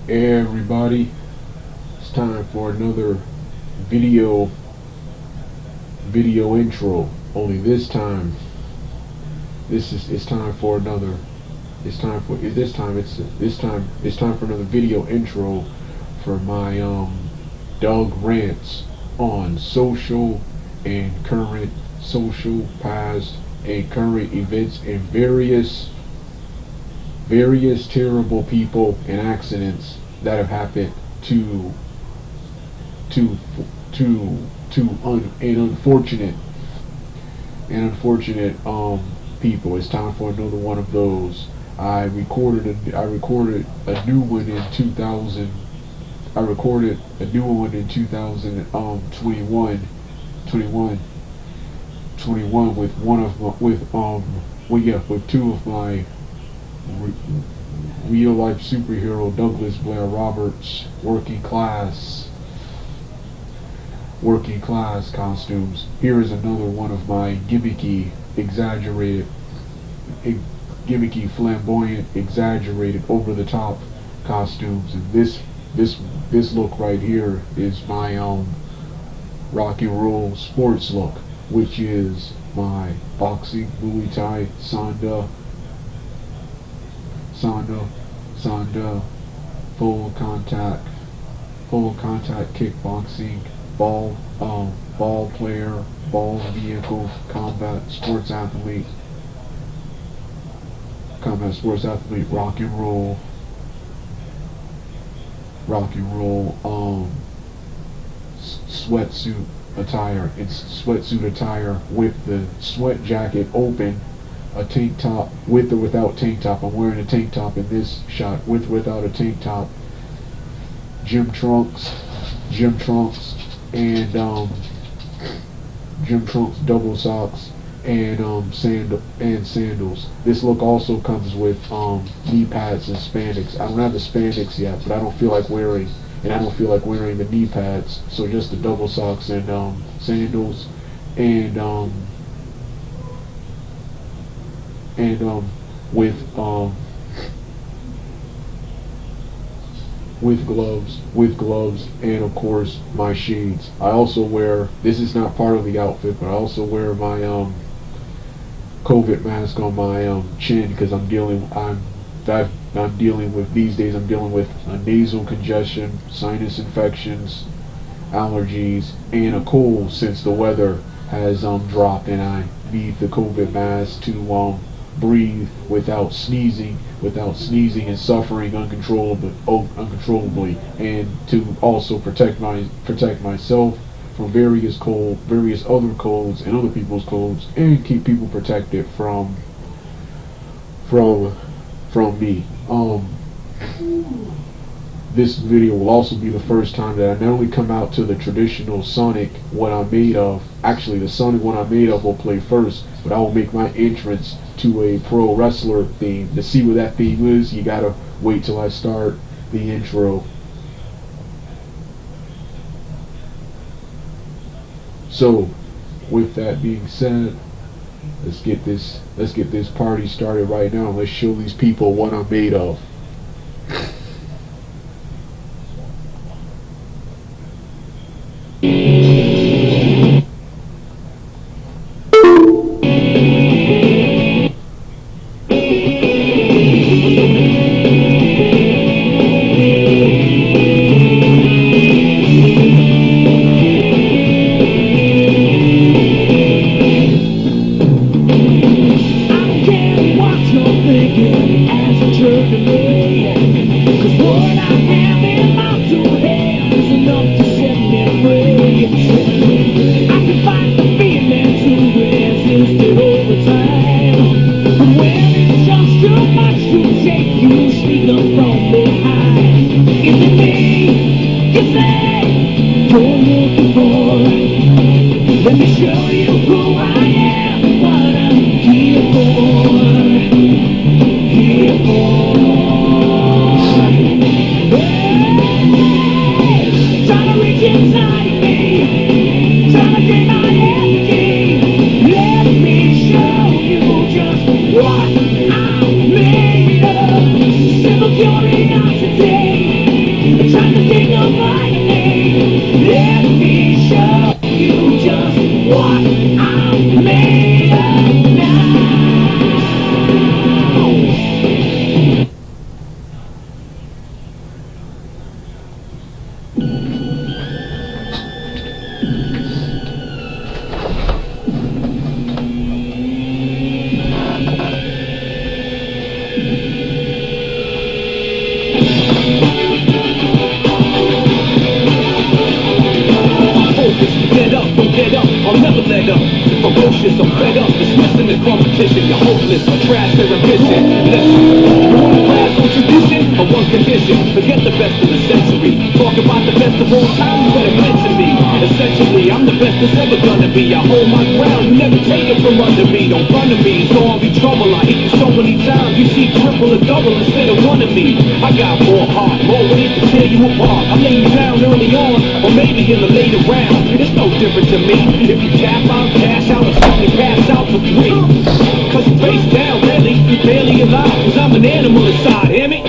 Hey everybody, it's time for another video intro. Only this time, it's time for another. It's time for this time for another video intro for my Doug Rants on social and current social past and current events and various terrible people and accidents that have happened to unfortunate people. It's time for another one of those. I recorded a new one in 2000. I recorded a new one in 2021 with with two of my real life superhero Douglas Blair Roberts working class costumes. Here is another one of my gimmicky, flamboyant, exaggerated, over the top costumes. And this look right here is my rock and roll sports look, which is my boxing, Muay Thai, Sanda, full contact kickboxing, ball player, ball vehicle, combat sports athlete, rock and roll, sweatsuit attire with the sweat jacket open, a tank top with or without tank top. I'm wearing a tank top in this shot, with or without a tank top, gym trunks, and double socks, and sandals. This look also comes with knee pads and spandex. I don't have the spandex yet, but I don't feel like wearing the knee pads, so just the double socks and sandals, and with gloves, and of course my shades. I also wear, this is not part of the outfit, but I also wear my COVID mask on my chin, because I'm dealing with these days. I'm dealing with a nasal congestion, sinus infections, allergies, and a cold since the weather has dropped, and I need the COVID mask to breathe without sneezing and suffering uncontrollably, and to also protect myself from various other colds and other people's colds, and keep people protected from me. This video will also be the first time that I not only come out to the traditional Sonic What I'm Made Of. Actually, the Sonic What I'm Made Of will play first, but I will make my entrance to a pro wrestler theme. To see what that theme is, you gotta wait till I start the intro. So, with that being said, let's get this party started right now. Let's show these people what I'm made of. Let me show you who I am, what I'm here for. Trying to reach inside of me, trying to gain my energy. Let me show you just what I'm made of. Simple curiosity. what I'm made of now. Get up, I'll never let up. Ferocious, I'm fed up, dismissing the competition. You're hopeless, I trash their ambition. Listen, you wanna pass on tradition or one condition? Forget the best of the century. Talk about the best of all time, you better mention me. Essentially, I'm the best that's ever gonna be. I hold my ground, you never take it from under me. Don't run to me, so I'll be trouble. I hit you so many times, you see triple or double instead of one of me. I got more heart, more weight to tear you apart. I lay you down early on, or maybe in the later round. It's no different to me. If you tap out, cash out, or suddenly pass out for free. Cause you face down, really, you barely alive. Cause I'm an animal inside, hear me?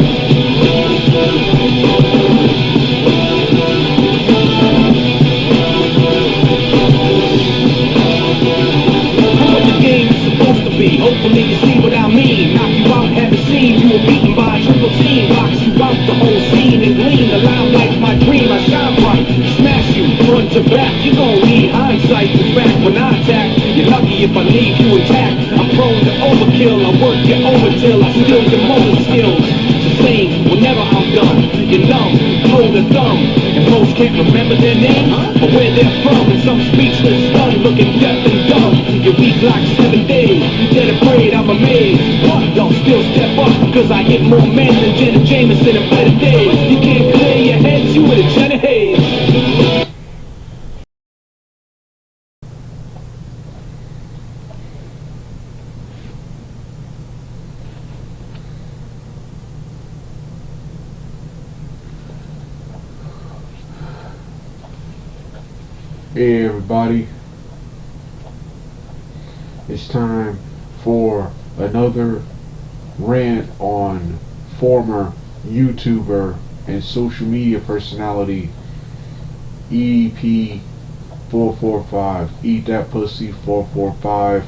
What the game is supposed to be. Hopefully you see what I mean. Knock you out, haven't seen. You were beaten by a triple team. Box you out the whole scene and gleam. The limelike's my dream, I shine bright. Smash you, front to back. You gon' need hindsight. In fact, when I attack, you're lucky if I leave you intact. I'm prone to overkill. I work you over till I steal your motor skills. It's the same whenever I'm done. You're numb, hold a thumb. And most can't remember their name or where they're from. And some speechless, stunned, looking deaf and dumb. You're weak like 7 days. You dead afraid, I'm amazed. What? Y'all still step up, cause I hit more men than Jenna Jameson in better days. You can't clear your heads, you with a Jenna Haze. Hey everybody, it's time for another rant on former YouTuber and social media personality EDP445. Eat that pussy 445.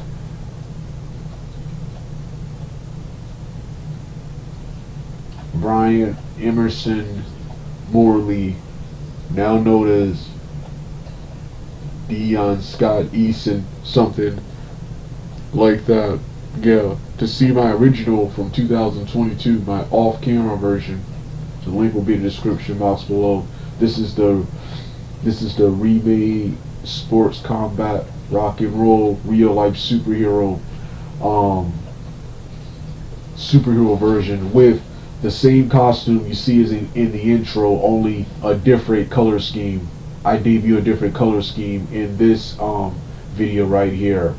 Brian Emerson Morley, now known as Dion Scott Eason, something like that. Yeah, to see my original from 2022, my off-camera version, the link will be in the description box below. This is the remade sports combat rock and roll real life superhero version with the same costume you see as in the intro, only a different color scheme. I debut a different color scheme in this video right here.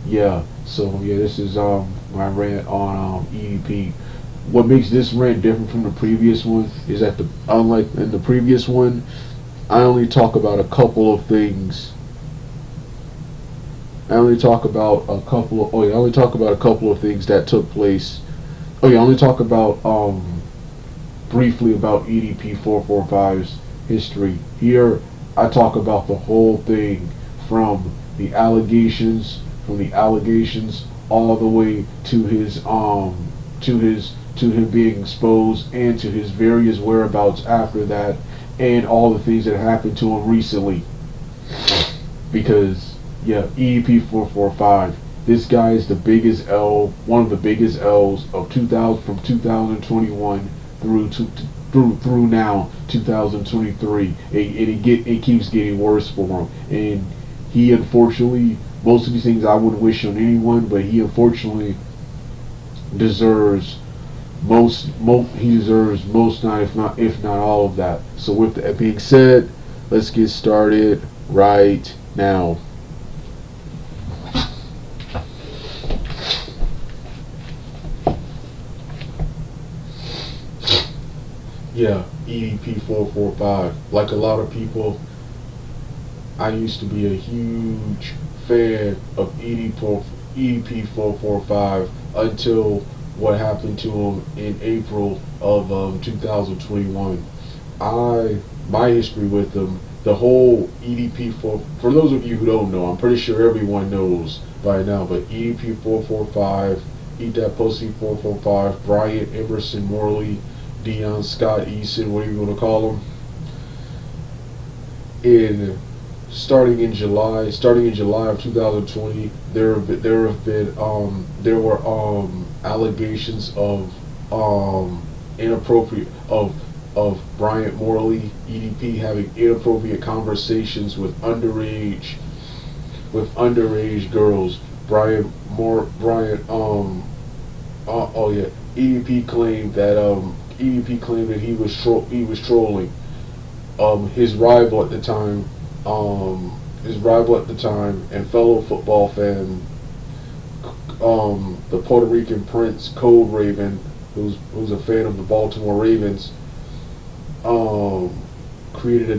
Yeah, so yeah, this is my rant on EDP. What makes this rant different from the previous one is that unlike in the previous one, I only talk about a couple of things. I only talk about a couple of things that took place. I only talk about briefly about EDP445's history. Here I talk about the whole thing from the allegations all the way to his to him being exposed and to his various whereabouts after that, and all the things that happened to him recently. Because yeah, EDP445, this guy is the biggest L, one of the biggest L's of 2021 through now 2023, and it keeps getting worse for him. And he unfortunately, most of these things I wouldn't wish on anyone, but he unfortunately deserves most, not if not all of that. So with that being said, let's get started right now. Yeah, EDP445. Like a lot of people, I used to be a huge fan of EDP445 until what happened to him in April of 2021. My history with him the whole EDP for those of you who don't know, I'm pretty sure everyone knows by now, but EDP445, Eat That Pussy 445, Bryant, Emerson, Morley, Dion, Scott, Eason, whatever you want to call them, starting in July of 2020, there were allegations of inappropriate of Bryant Morley, EDP, having inappropriate conversations with underage girls. EDP claimed that he was trolling his rival at the time and fellow football fan, the Puerto Rican Prince Code Raven, who's a fan of the Baltimore Ravens, created a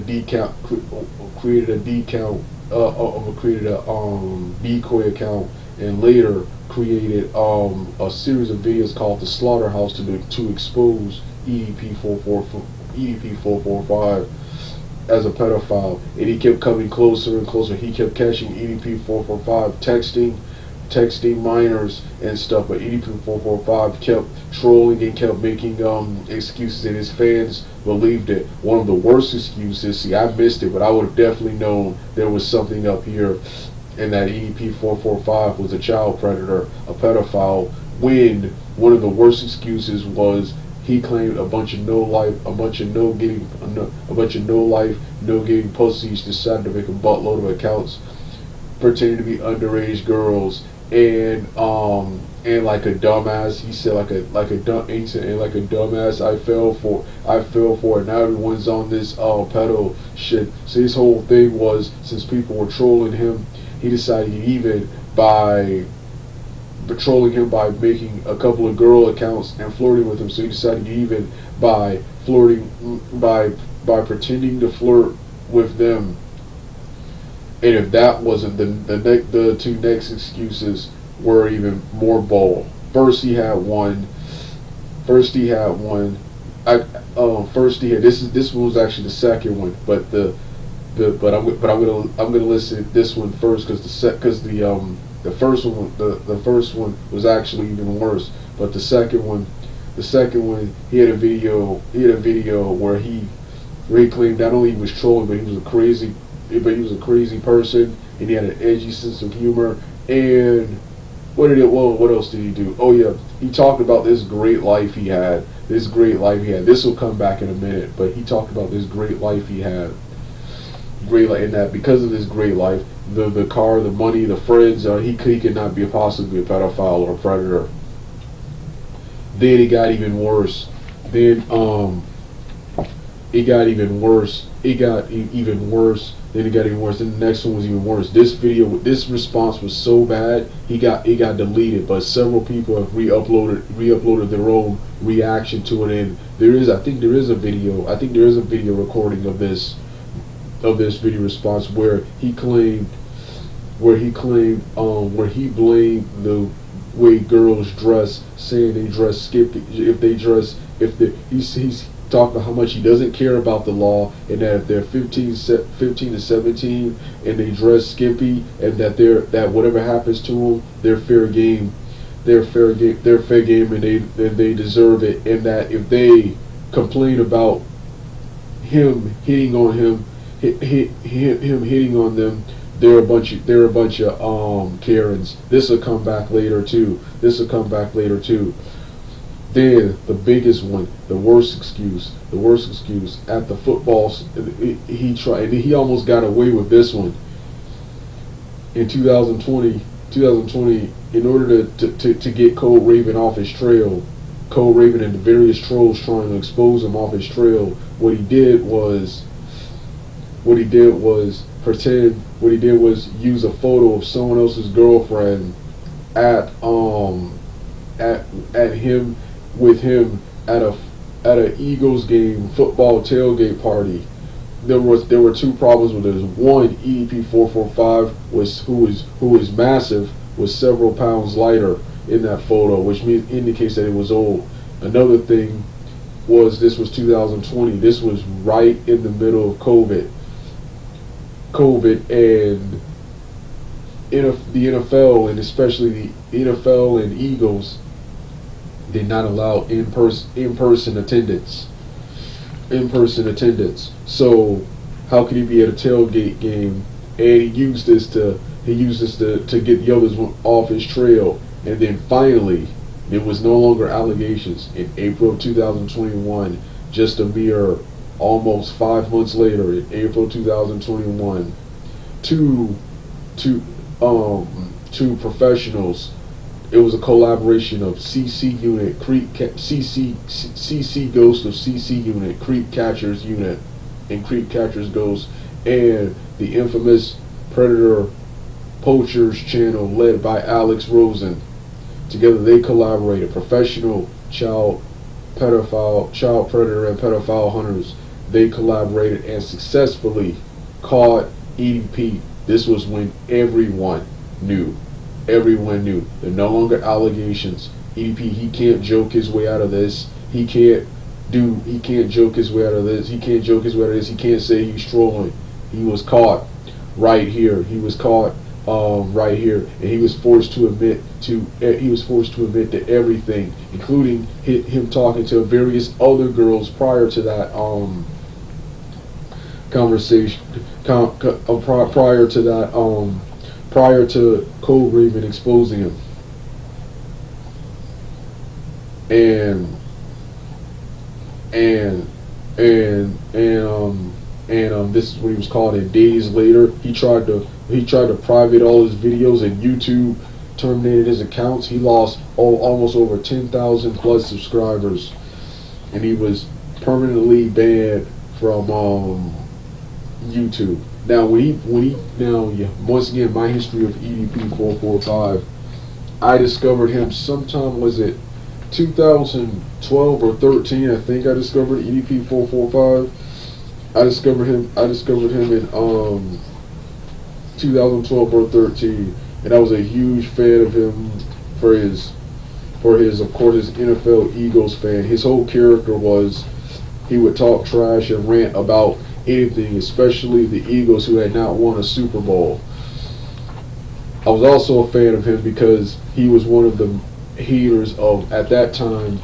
decoy account, and later created a series of videos called the Slaughterhouse to expose EDP445 as a pedophile. And he kept coming closer and closer. He kept catching EDP445 texting minors and stuff, but EDP445 kept trolling and kept making excuses, and his fans believed it. One of the worst excuses, see, I missed it, but I would have definitely known there was something up here, and that EDP445 was a child predator, a pedophile, when one of the worst excuses was he claimed a bunch of no getting pussies decided to make a buttload of accounts pretending to be underage girls, and like a dumbass, he said, like a dumbass, I fell for it. Now everyone's on this pedo shit. So his whole thing was, since people were trolling him, he decided even by patrolling him by making a couple of girl accounts and flirting with him. So he decided even by pretending to flirt with them. And if that wasn't, the two next excuses were even more bold. First he had one. This one was actually the second one, but I'm gonna listen this one first, because the first one was actually even worse. But the second one, he had a video where he claimed not only he was trolling, but he was a crazy person, and he had an edgy sense of humor. And what else did he do? Oh yeah, he talked about this great life he had. This will come back in a minute, but he talked about this great life he had. And that because of this great life, the car, the money, the friends, he could not be possibly a pedophile or a predator. Then it got even worse. Then the next one was even worse. This response was so bad, it got deleted, but several people have re-uploaded their own reaction to it, and I think there is a video recording of this video response where he blamed the way girls dress, saying they dress skimpy. He's talking about how much he doesn't care about the law, and that if they're 15 to 17 and they dress skimpy, and that whatever happens to them, they're fair game, and they deserve it, and that if they complain about him hitting on them, they're a bunch of Karens. This will come back later too. Then the biggest one, the worst excuse at the football. He almost got away with this one in 2020. In order to get Code Raven off his trail, Code Raven and the various trolls trying to expose him off his trail, what he did was use a photo of someone else's girlfriend at him at an Eagles game, football tailgate party. There were two problems with this. One, EDP445 who is massive, was several pounds lighter in that photo, which indicates that it was old. Another thing was, this was 2020. This was right in the middle of COVID. COVID and the NFL, and especially the NFL and Eagles, did not allow in-person attendance. So how could he be at a tailgate game? And he used this to get the others off his trail. And then finally, it was no longer allegations. In April of 2021, just a mere almost 5 months later, in April 2021, two professionals. It was a collaboration of CC Unit, CC Ghost of CC Unit, Creep Catchers Unit, and Creep Catchers Ghost, and the infamous Predator Poachers channel led by Alex Rosen. Together they collaborated. Professional child predator and pedophile hunters. They collaborated and successfully caught EDP. This was when everyone knew. Everyone knew. There are no longer allegations. EDP, he can't joke his way out of this. He can't joke his way out of this. He can't joke his way out of this. He can't say he's trolling. He was caught right here. He was caught right here, and he was forced to admit to everything, including him talking to various other girls prior to that conversation. Prior to Cole Raven exposing him, and this is what he was caught. And days later, he tried to private all his videos, and YouTube terminated his accounts. He lost almost over 10,000 plus subscribers, and he was permanently banned from YouTube. Now, once again, my history of EDP445, I discovered him sometime, was it 2012 or 13? I think I discovered EDP445. I discovered him in 2012 or 13, and I was a huge fan of him for his of course his NFL Eagles fan. His whole character was he would talk trash and rant about anything, especially the Eagles, who had not won a Super Bowl. I was also a fan of him because he was one of the haters of, at that time,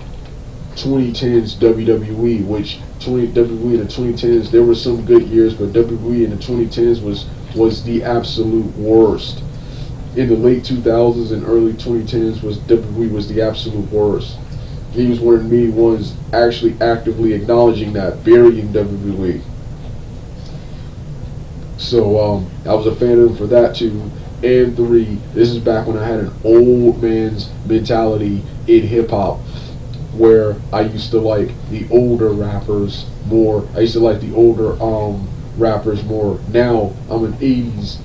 2010's WWE, which WWE in the 2010s, there were some good years, but WWE in the 2010s was the absolute worst. In the late 2000s and early 2010s, WWE was the absolute worst. He was one of the main ones actually actively acknowledging that, burying WWE. So I was a fan of him for that too. And 3, this is back when I had an old man's mentality in hip hop, where I used to like the older rappers more. I used to like the older rappers more. Now I'm an 80s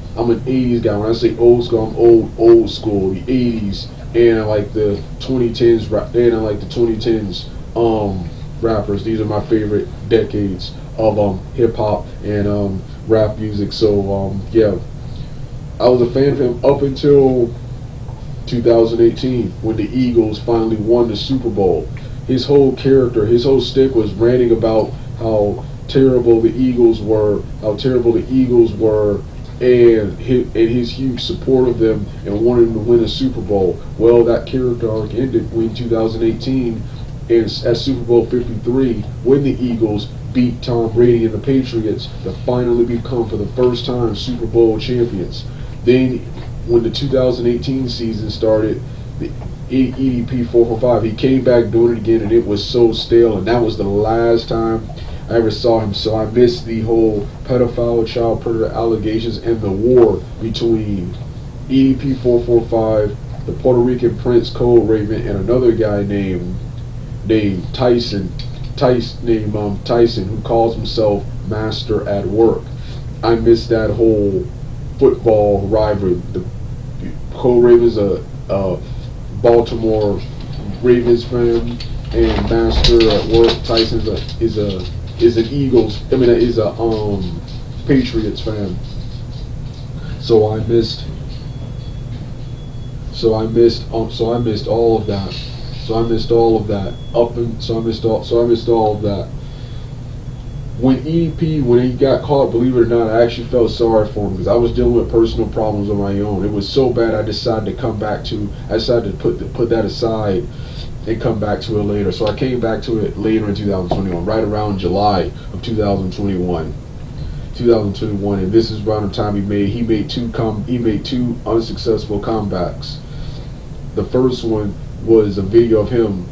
guy. When I say old school, I'm old school, the 80s, and I like the 2010s rappers. These are my favorite decades of hip hop and rap music. So yeah, I was a fan of him up until 2018 when the Eagles finally won the Super Bowl. His whole character, his whole stick was ranting about how terrible the Eagles were, and his huge support of them and wanting to win a Super Bowl. Well, that character arc ended in 2018 and at Super Bowl 53 when the Eagles beat Tom Brady and the Patriots to finally become, for the first time, Super Bowl champions. Then, when the 2018 season started, the EDP445, he came back doing it again, and it was so stale, and that was the last time I ever saw him. So I missed the whole pedophile child predator allegations and the war between EDP445, the Puerto Rican Prince Cole Raven, and another guy named Tyson, who calls himself Master at Work. I missed that whole football rivalry. The Cole Raven's a Baltimore Ravens fan, and Master at Work Tyson is an Eagles. Is a Patriots fan. So I missed all of that. when EDP, when he got caught, believe it or not, I actually felt sorry for him because I was dealing with personal problems of my own. It was so bad I decided to put that aside and come back to it later. So I came back to it later in 2021, right around July of 2021. And this is around the time he made two unsuccessful comebacks. The first one was a video of him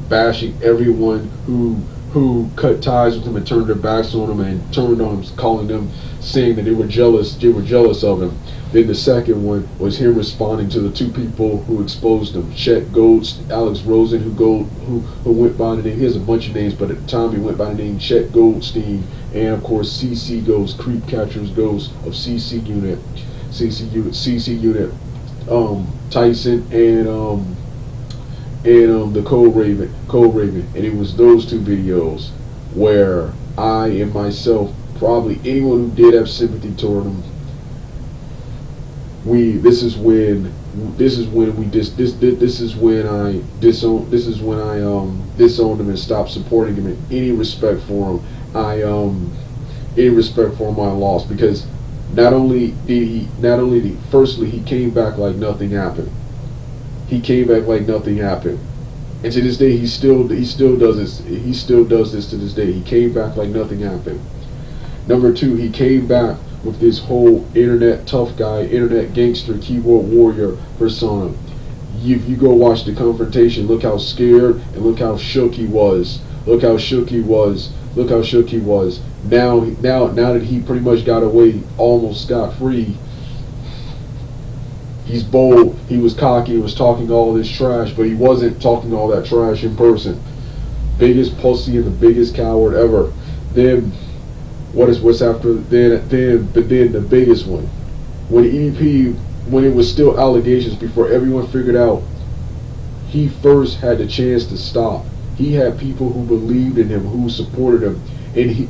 bashing everyone who cut ties with him and turned their backs on him and turned on him, calling them, saying that they were jealous of him. Then the second one was him responding to the two people who exposed him, Chet Goldstein, Alex Rosen, who went by the name, he has a bunch of names, but at the time he went by the name Chet Goldstein, and of course CC Ghost, Creep Catchers Ghost of CC Unit, Tyson and the Code Raven, and it was those two videos where I and myself, probably anyone who did have sympathy toward him, this is when I disowned him and stopped supporting him, and any respect for him I lost, because not only firstly he came back like nothing happened. And to this day he still does this. He still does this to this day. He came back like nothing happened. Number two, he came back with this whole internet tough guy, internet gangster, keyboard warrior persona. If you go watch the confrontation, look how scared and look how shook he was. Now that he pretty much got away almost scot-free, he's bold, he was cocky, he was talking all this trash, but he wasn't talking all that trash in person. Biggest pussy and the biggest coward ever. Then what's after then the biggest one, when it was still allegations, before everyone figured out, he first had the chance to stop. He had people who believed in him, who supported him, and he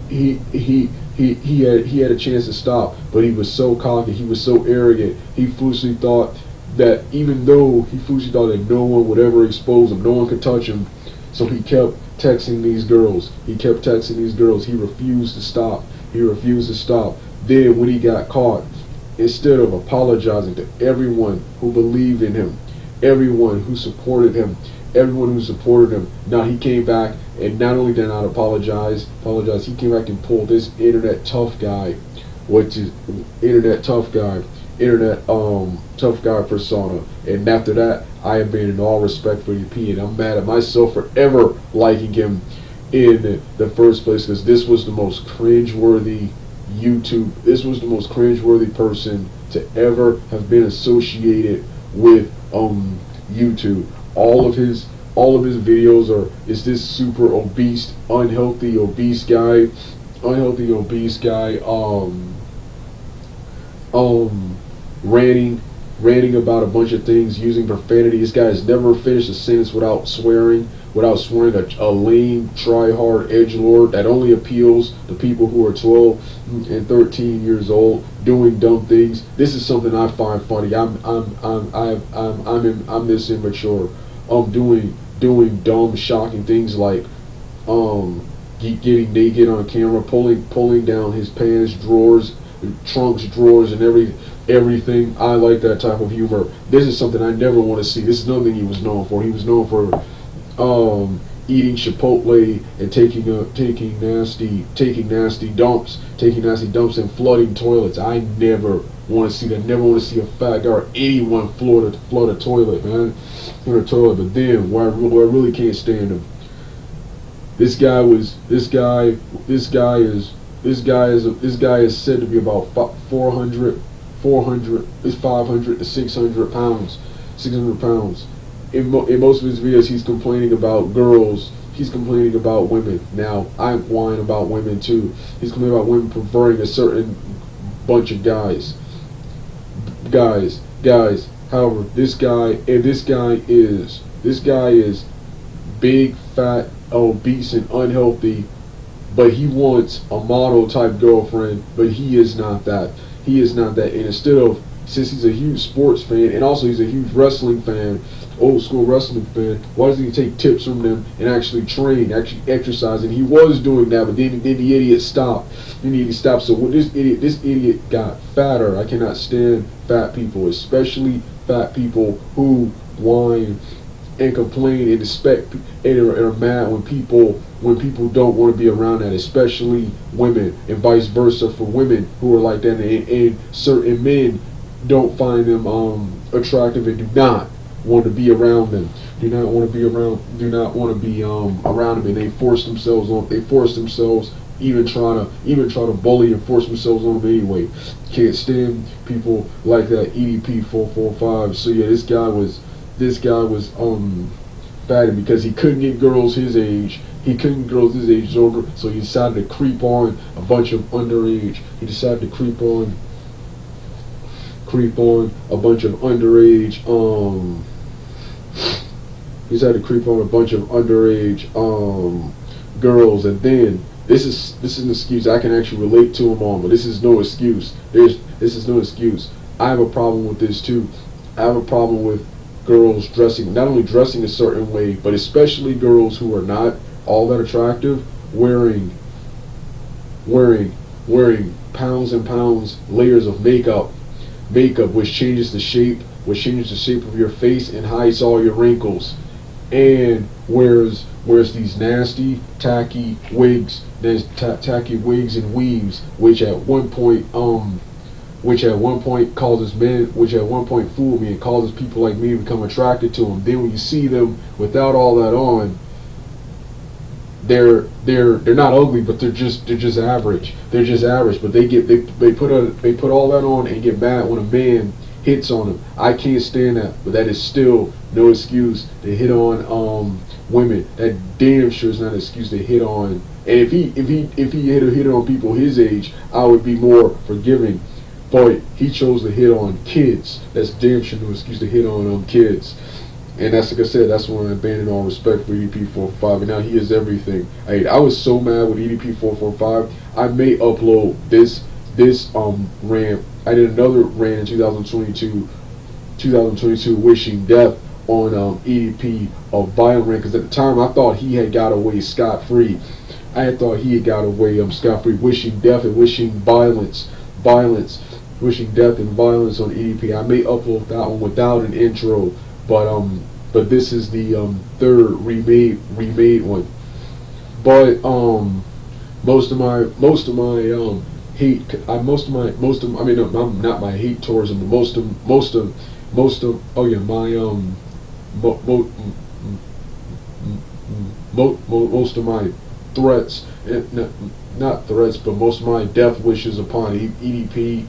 had a chance to stop, but he was so cocky, he was so arrogant, he foolishly thought that no one would ever expose him, no one could touch him, so he kept texting these girls. He refused to stop. Then when he got caught, instead of apologizing to everyone who believed in him, everyone who supported him, now he came back, and not only did not apologize, he came back and pulled this internet tough guy persona. And after that, I abandoned all respect for EP, and I'm mad at myself for ever liking him in the first place, because this was the most cringeworthy person to ever have been associated with YouTube. All of his videos is this super obese, unhealthy obese guy, ranting about a bunch of things, using profanity. This guy has never finished a sentence without swearing, a lame, try-hard edgelord that only appeals to people who are 12 and 13 years old, doing dumb things. This is something I find funny. I'm this immature. Doing dumb, shocking things like getting naked on camera, pulling down his pants, drawers, trunks, drawers, and everything. I like that type of humor. This is something I never want to see. This is nothing he was known for. He was known for eating Chipotle and taking nasty dumps and flooding toilets. I never want to see that. Never want to see a fat guy or anyone flood a toilet, man. But then where I really can't stand him, this guy is said to be about 400 is 500 to 600 pounds. In most of his videos, he's complaining about girls. He's complaining about women. Now, I whine about women too. He's complaining about women preferring a certain bunch of guys. However, this guy is big, fat, obese, and unhealthy, but he wants a model type girlfriend, but he is not that. And instead of since he's a huge sports fan and also he's a huge wrestling fan, old school wrestling fan, why doesn't he take tips from them and actually train, actually exercise? And he was doing that, but then the idiot stopped. Then the idiot stopped. So when this idiot got fatter. I cannot stand fat people, especially fat people who whine and complain and expect and are mad when people don't want to be around that, especially women, and vice versa for women who are like that, and certain men don't find them attractive and do not want to be around them. Do not want to be around them, and they force themselves even try to bully and force themselves on them anyway. Can't stand people like that. EDP445. So yeah, this guy was bad because he couldn't get girls his age. He couldn't get girls his age over, so he decided to creep on a bunch of underage. He decided to creep on a bunch of underage. He decided to creep on a bunch of underage girls, and then this is an excuse I can actually relate to him on, but this is no excuse. This is no excuse. I have a problem with this too. I have a problem with girls not only dressing a certain way, but especially girls who are not all that attractive, wearing pounds and pounds, layers of makeup which changes the shape of your face and hides all your wrinkles, and wears these nasty tacky wigs and weaves, which at one point fooled me and causes people like me to become attracted to them. Then when you see them without all that on, they're not ugly, but they're just average. They're just average, but they put all that on and get mad when a man hits on them. I can't stand that, but that is still no excuse to hit on women. That damn sure is not an excuse to hit on. And if he hit on people his age, I would be more forgiving. But he chose to hit on kids. That's damn sure no excuse to hit on kids. And that's, like I said, that's when I abandoned all respect for EDP445. And now he is everything. I was so mad with EDP445. I may upload this rant. I did another rant in 2022 wishing death on EDP of violent rant, because at the time I thought he had got away scot-free. Scot-free, wishing death and wishing violence, wishing death and violence on EDP. I may upload that one without an intro, but this is the third remade one. But most of my hate, not my hate towards him, but most of my threats, not threats, but most of my death wishes upon EDP.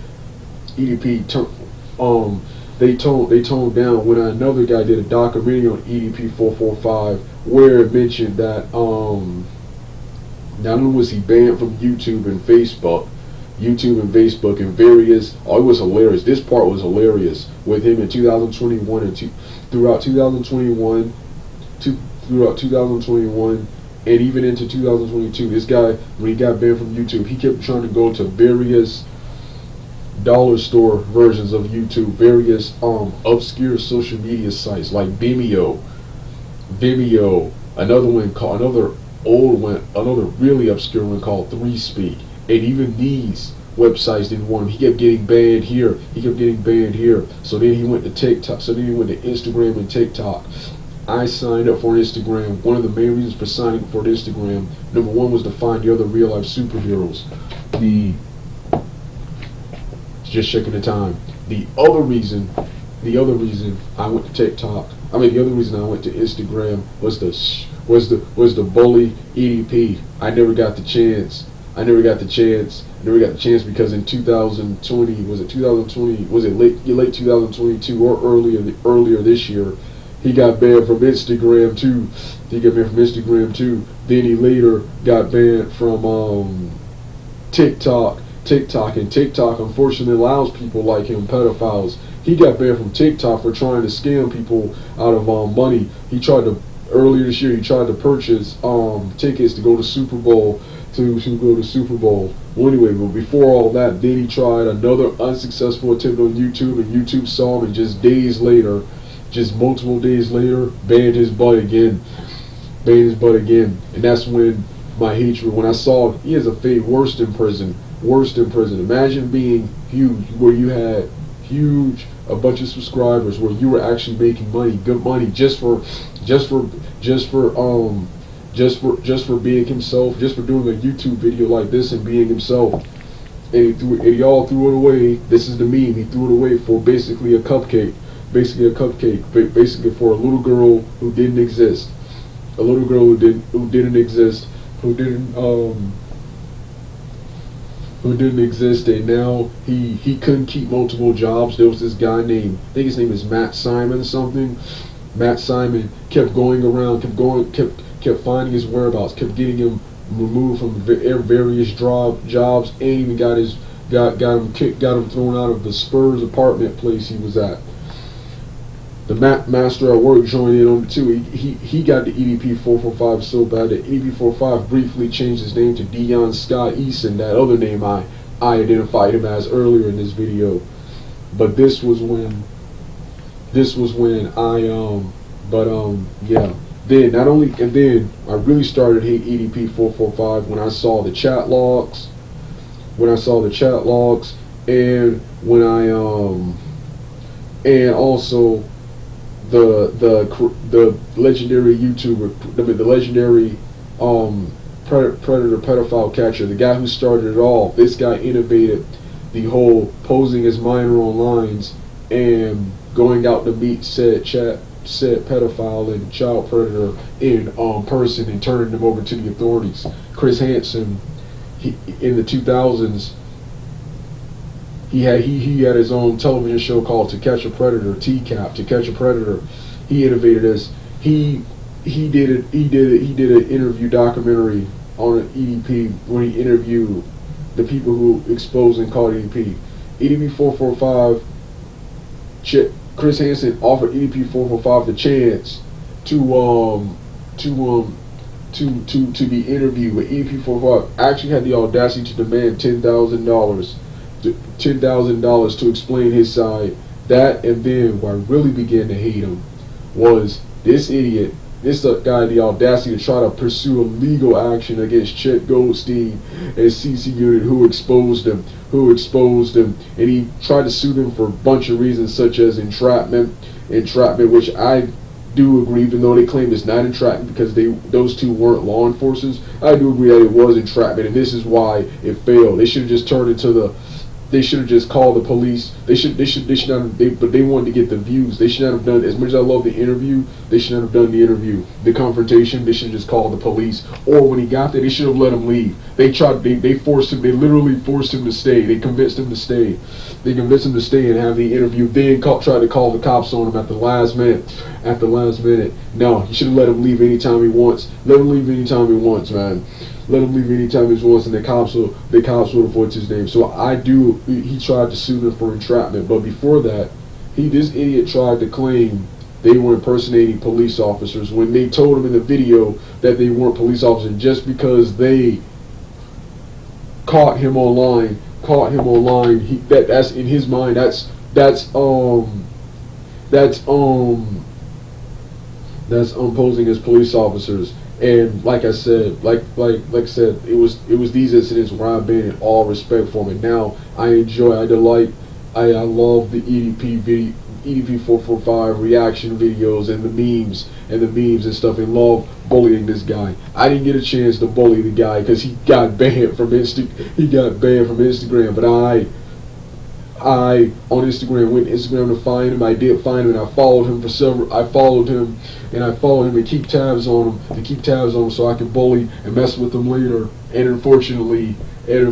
They toned down when another guy did a documentary on EDP445 where it mentioned that not only was he banned from YouTube and Facebook and various, it was hilarious. This part was hilarious with him in 2021 and throughout 2021 and even into 2022. This guy, when he got banned from YouTube, he kept trying to go to various dollar store versions of YouTube, various obscure social media sites like Vimeo, another really obscure one called 3Speak, and even these websites didn't want him. He kept getting banned here. So then he went to TikTok. So then he went to Instagram and TikTok. I signed up for Instagram. One of the main reasons for signing up for Instagram, number one, was to find the other real life superheroes. Just checking the time. The other reason I went to TikTok, the other reason I went to Instagram was the bully EDP. I never got the chance because in 2020, was it late 2022 or earlier this year, he got banned from Instagram too. Then he later got banned from TikTok, and TikTok unfortunately allows people like him, pedophiles. He got banned from TikTok for trying to scam people out of money. Earlier this year, he tried to purchase tickets to go to Super Bowl to go to Super Bowl. Well, anyway, but before all that, then he tried another unsuccessful attempt on YouTube, and YouTube saw him, and just days later, just multiple days later, banned his butt again. Banned his butt again. And that's when my hatred, when I saw he has a fate worst in prison. Worst in prison. Imagine being huge, where you had huge, a bunch of subscribers, where you were actually making money, good money, just for being himself, just for doing a YouTube video like this and being himself. And y'all threw it away. This is the meme. He threw it away for basically a cupcake. Basically a cupcake. Basically for a little girl who didn't exist. A little girl who didn't exist. Who didn't exist, and now he couldn't keep multiple jobs. There was this guy named, I think his name is Matt Simon or something. Matt Simon kept going around, kept finding his whereabouts, kept getting him removed from various jobs, and even got him thrown out of the Spurs apartment place he was at. The master at work joined in on it too. He got the EDP445 so bad that EDP445 briefly changed his name to Dion Scott Eason, that other name I identified him as earlier in this video. But this was when yeah. Then not only, and then I really started to hate EDP445 when I saw the chat logs. And when and also the legendary YouTuber, the legendary predator pedophile catcher, the guy who started it all. This guy innovated the whole posing as minor on lines and going out to meet said pedophile and child predator in person and turning them over to the authorities. Chris Hansen, in the 2000s, he had his own television show called To Catch a Predator, TCAP, To Catch a Predator. He innovated this. He did an interview documentary on an EDP when he interviewed the people who exposed and caught EDP. EDP445. Chris Hansen offered EDP445 the chance to be interviewed, but EDP445 actually had the audacity to demand $10,000 to explain his side. That, and then what I really began to hate him was this idiot, this guy, the audacity to try to pursue a legal action against Chet Goldstein and CC Unit, who exposed him, and he tried to sue them for a bunch of reasons, such as entrapment, which I do agree, even though they claim it's not entrapment because those two weren't law enforcers. I do agree that it was entrapment, and this is why it failed. They should have just turned into the. They should have just called the police. They should not. But they wanted to get the views. They should not have done. As much as I love the interview, they should not have done the interview. The confrontation. They should have just called the police. Or when he got there, they should have let him leave. They tried. They forced him. They literally forced him to stay. They convinced him to stay. They convinced him to stay and have the interview. Then tried to call the cops on him at the last minute. No, you should have let him leave anytime he wants. Let him leave anytime he wants, man. Let him leave anytime he wants, and the cops would have what's his name. So he tried to sue them for entrapment, but before that, this idiot tried to claim they were impersonating police officers when they told him in the video that they weren't police officers, just because they caught him online. That's in his mind. That's posing as police officers. And like I said, like I said, it was these incidents where I've been in all respect for him. And now I love the EDP445 reaction videos and the memes and stuff, and love bullying this guy. I didn't get a chance to bully the guy because he got banned from Instagram, but I on Instagram went to Instagram to find him. I did find him, and I followed him and keep tabs on him so I can bully and mess with him later. And unfortunately, and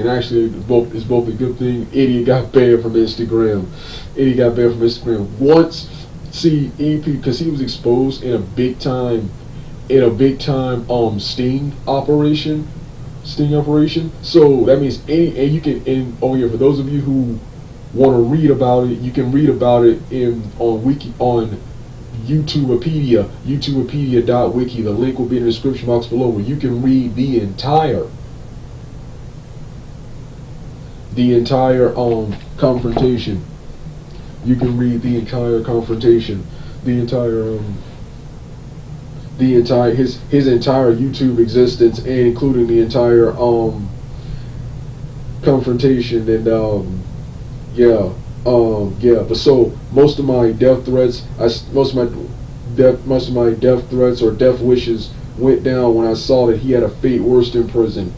actually it's both a good thing. Idiot got banned from Instagram. Once, see, EP, because he was exposed in a big time sting operation. So that means for those of you who want to read about it, you can read about it on YouTubepedia.wiki. The link will be in the description box below, where you can read the entire confrontation. You can read the entire confrontation, the entire his entire YouTube existence, and including the entire confrontation. And but so most of my death threats, most of my death threats or death wishes went down when I saw that he had a fate worse than prison.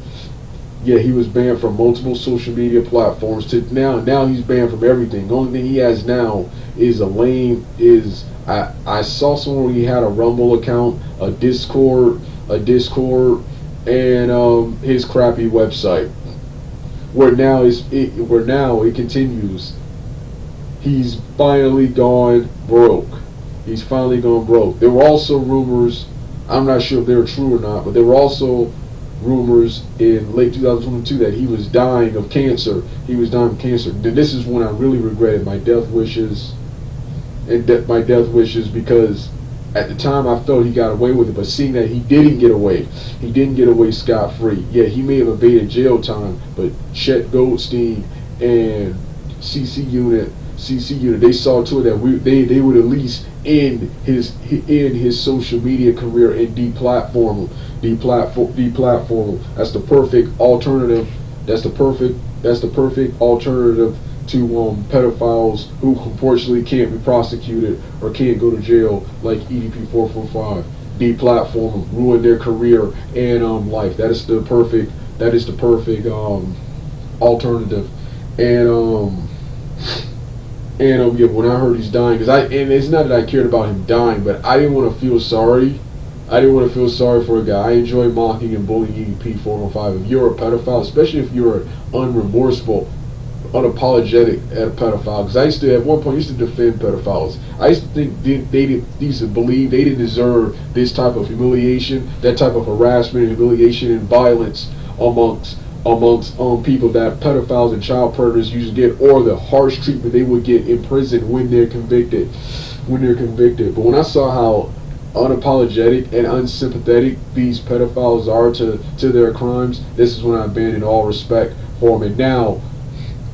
Yeah, he was banned from multiple social media platforms. To now he's banned from everything. The only thing he has now is I saw somewhere he had a Rumble account, a Discord, and his crappy website. Where now it continues. He's finally gone broke. There were also rumors, I'm not sure if they were true or not, but there were also rumors in late 2022 that he was dying of cancer. This is when I really regretted my death wishes, because at the time I felt he got away with it, but seeing that he didn't get away scot-free. Yeah, he may have evaded jail time, but Chet Goldstein and CC Unit, they saw to it that they would at least end his social media career and deplatform him. That's the perfect alternative. That's the perfect alternative to pedophiles who unfortunately can't be prosecuted or can't go to jail, like EDP445. Deplatform them, ruin their career and life. That is the perfect alternative. Yeah, when I heard he's dying, and it's not that I cared about him dying, but I didn't want to feel sorry. For a guy. I enjoy mocking and bullying EDP445. If you're a pedophile, especially if you're an unremorseful, unapologetic pedophile, because at one point I used to defend pedophiles. I used to think they used to believe they didn't deserve this type of humiliation, that type of harassment, humiliation, and violence amongst people that pedophiles and child predators usually get, or the harsh treatment they would get in prison when they're convicted. But when I saw how unapologetic and unsympathetic these pedophiles are to their crimes, this is when I abandoned all respect for them,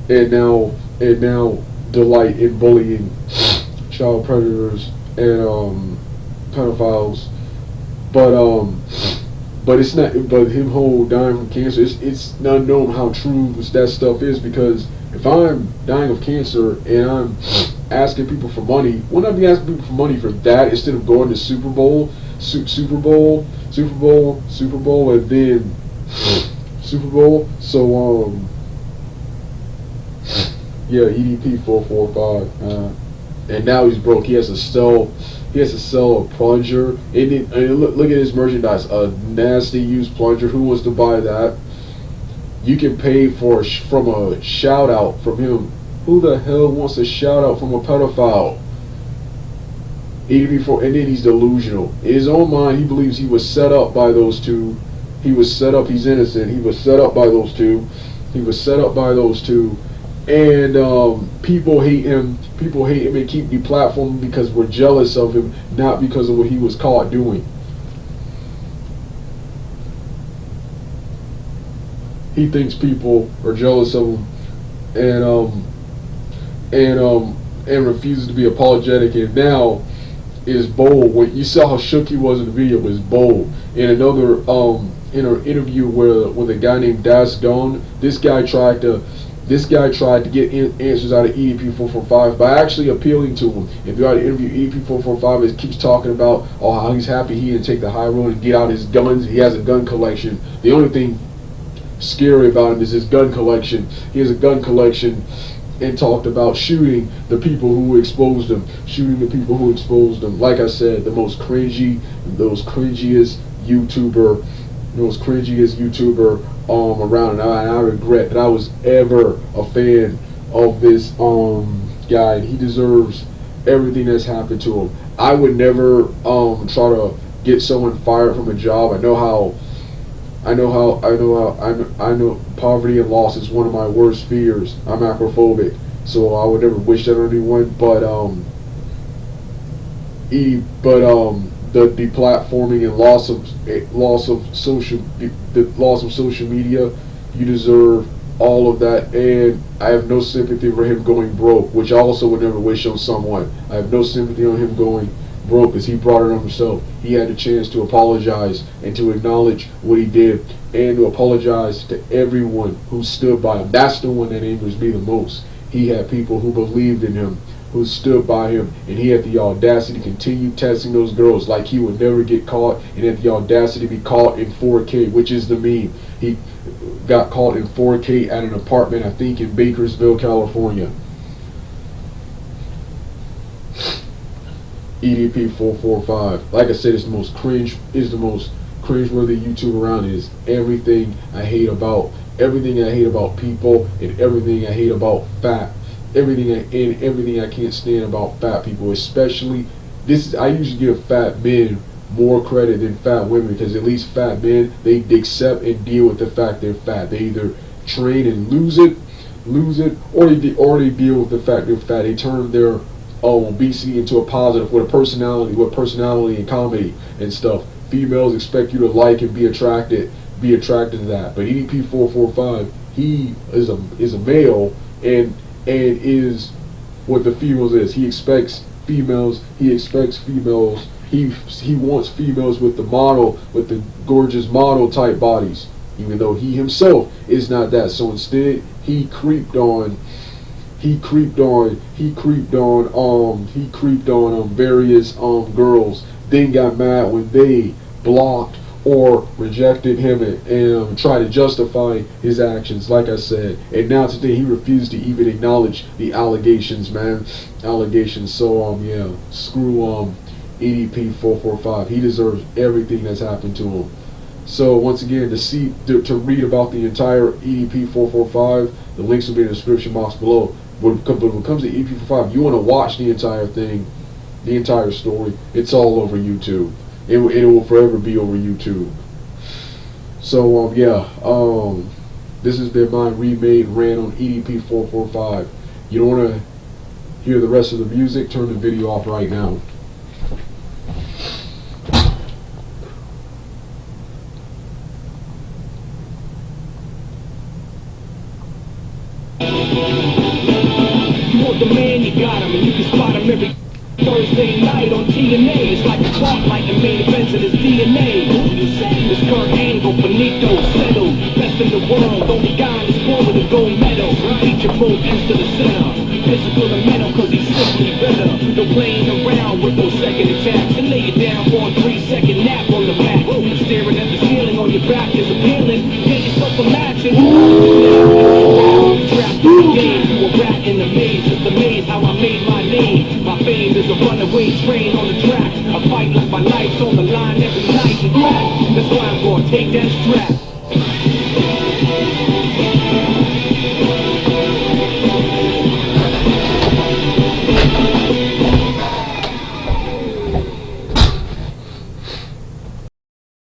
and now delight in bullying child predators and pedophiles. But it's not. But him dying from cancer, it's not known how true that stuff is, because if I'm dying of cancer and I'm asking people for money, wouldn't I be asking people for money for that instead of going to Super Bowl, and then Super Bowl? So yeah, EDP445, and now he's broke. He has to sell a plunger. And look at his merchandise, a nasty used plunger. Who wants to buy that? You can pay from a shout out from him. Who the hell wants a shout out from a pedophile? EDP4, and then he's delusional. In his own mind, he believes he was set up by those two. He's innocent. He was set up by those two. And people hate him. And keep deplatforming because we're jealous of him, not because of what he was caught doing. He thinks people are jealous of him, and refuses to be apologetic. And now is bold. When you saw how shook he was in the video, was bold. In another in an interview with a guy named Das Gon, this guy tried to get answers out of EDP445 by actually appealing to him. If you had to interview EDP445, it keeps talking about how he's happy he didn't take the high road and get out his guns. He has a gun collection. The only thing scary about him is his gun collection. He has a gun collection, and talked about shooting the people who exposed him. Like I said, the most cringiest YouTuber around, and I regret that I was ever a fan of this guy. He deserves everything that's happened to him. I would never try to get someone fired from a job. I know poverty and loss is one of my worst fears. I'm acrophobic, so I would never wish that on anyone. But But the deplatforming and loss of social media, you deserve all of that. And I have no sympathy for him going broke, which I also would never wish on someone. I have no sympathy on him going broke because he brought it on himself. He had a chance to apologize and to acknowledge what he did and to apologize to everyone who stood by him. That's the one that angers me the most. He had people who believed in him, who stood by him, and he had the audacity to continue testing those girls like he would never get caught, and had the audacity to be caught in 4K, which is the meme. He got caught in 4K at an apartment, I think in Bakersville, California. EDP445. Like I said, it's the most cringeworthy YouTube around. It is everything I hate about people, and everything I hate about everything I can't stand about fat people. Especially I usually give fat men more credit than fat women, because at least fat men, they accept and deal with the fact they're fat. They either train and lose it, or they deal with the fact they're fat. They turn their obesity into a positive with personality and comedy and stuff. Females expect you to like and be attracted to that. But EDP445, he is a male, and is what the females is. He expects females. He wants females with the gorgeous model type bodies, even though he himself is not that. So instead, he creeped on various girls, then got mad when they blocked or rejected him and tried to justify his actions, like I said. And now today he refused to even acknowledge the allegations, man. Allegations. So yeah, screw EDP445. He deserves everything that's happened to him. So once again, to read about the entire EDP445, the links will be in the description box below. But when it comes to EDP445, you want to watch the entire thing, the entire story. It's all over YouTube. It will forever be over YouTube. So yeah, this has been my remade rant on EDP445. You don't want to hear the rest of the music? Turn the video off right now. You want the man, you got him, and you can spot him every Thursday night on TNA. It's like a spotlight and main events in his DNA. Who you say? It's Kurt Angle, Benito, settled. Best in the world, only guy in this world with a gold medal. Feature both ends to the center. Physical and mental, cause he's simply better. No playing around with those second attacks. And lay it down for a 3-second nap on the mat. Staring at the ceiling on your back is appealing. Get yourself a match and trapped in the game, you a rat in the maze. It's the maze how I made my name. My fame is a runaway train on the track. I fight like my life's on the line every night. In fact, that's why I'm gonna take that strap.